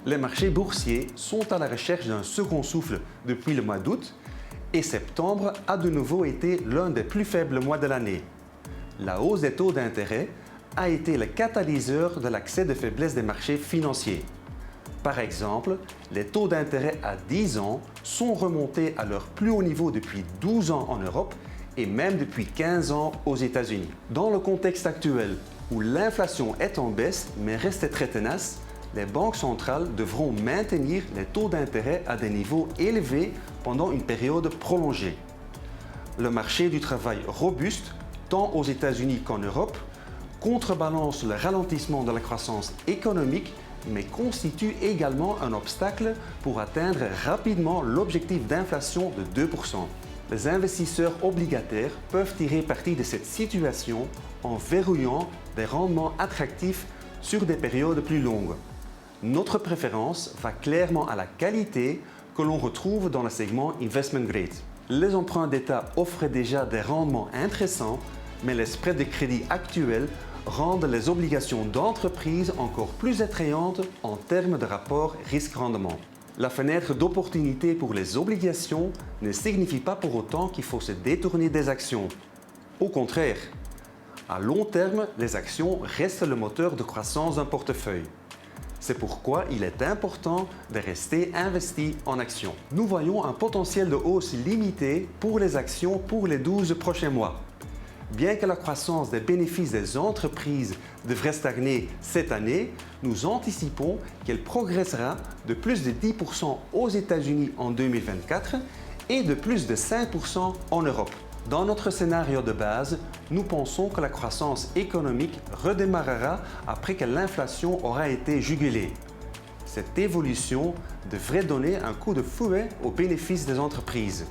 Les marchés boursiers sont à la recherche d'un second souffle depuis le mois d'août et septembre a de nouveau été l'un des plus faibles mois de l'année. La hausse des taux d'intérêt a été le catalyseur de l'accès de faiblesse des marchés financiers. Par exemple, les taux d'intérêt à 10 ans sont remontés à leur plus haut niveau depuis 12 ans en Europe et même depuis 15 ans aux États-Unis. Dans le contexte actuel où l'inflation est en baisse mais reste très tenace, les banques centrales devront maintenir les taux d'intérêt à des niveaux élevés pendant une période prolongée. Le marché du travail robuste, tant aux États-Unis qu'en Europe, contrebalance le ralentissement de la croissance économique mais constitue également un obstacle pour atteindre rapidement l'objectif d'inflation de 2%. Les investisseurs obligataires peuvent tirer parti de cette situation en verrouillant des rendements attractifs sur des périodes plus longues. Notre préférence va clairement à la qualité que l'on retrouve dans le segment Investment Grade. Les emprunts d'État offrent déjà des rendements intéressants, mais les spreads de crédit actuels rendent les obligations d'entreprise encore plus attrayantes en termes de rapport risque-rendement. La fenêtre d'opportunité pour les obligations ne signifie pas pour autant qu'il faut se détourner des actions. Au contraire, à long terme, les actions restent le moteur de croissance d'un portefeuille. C'est pourquoi il est important de rester investi en actions. Nous voyons un potentiel de hausse limité pour les actions pour les 12 prochains mois. Bien que la croissance des bénéfices des entreprises devrait stagner cette année, nous anticipons qu'elle progressera de plus de 10% aux États-Unis en 2024 et de plus de 5% en Europe. Dans notre scénario de base, nous pensons que la croissance économique redémarrera après que l'inflation aura été jugulée. Cette évolution devrait donner un coup de fouet aux bénéfices des entreprises.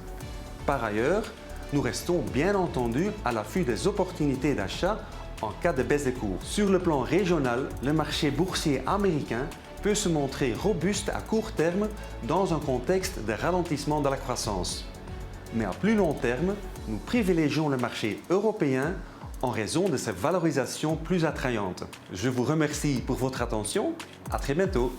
Par ailleurs, nous restons bien entendu à l'affût des opportunités d'achat en cas de baisse des cours. Sur le plan régional, le marché boursier américain peut se montrer robuste à court terme dans un contexte de ralentissement de la croissance. Mais à plus long terme, nous privilégions le marché européen en raison de sa valorisation plus attrayante. Je vous remercie pour votre attention. À très bientôt.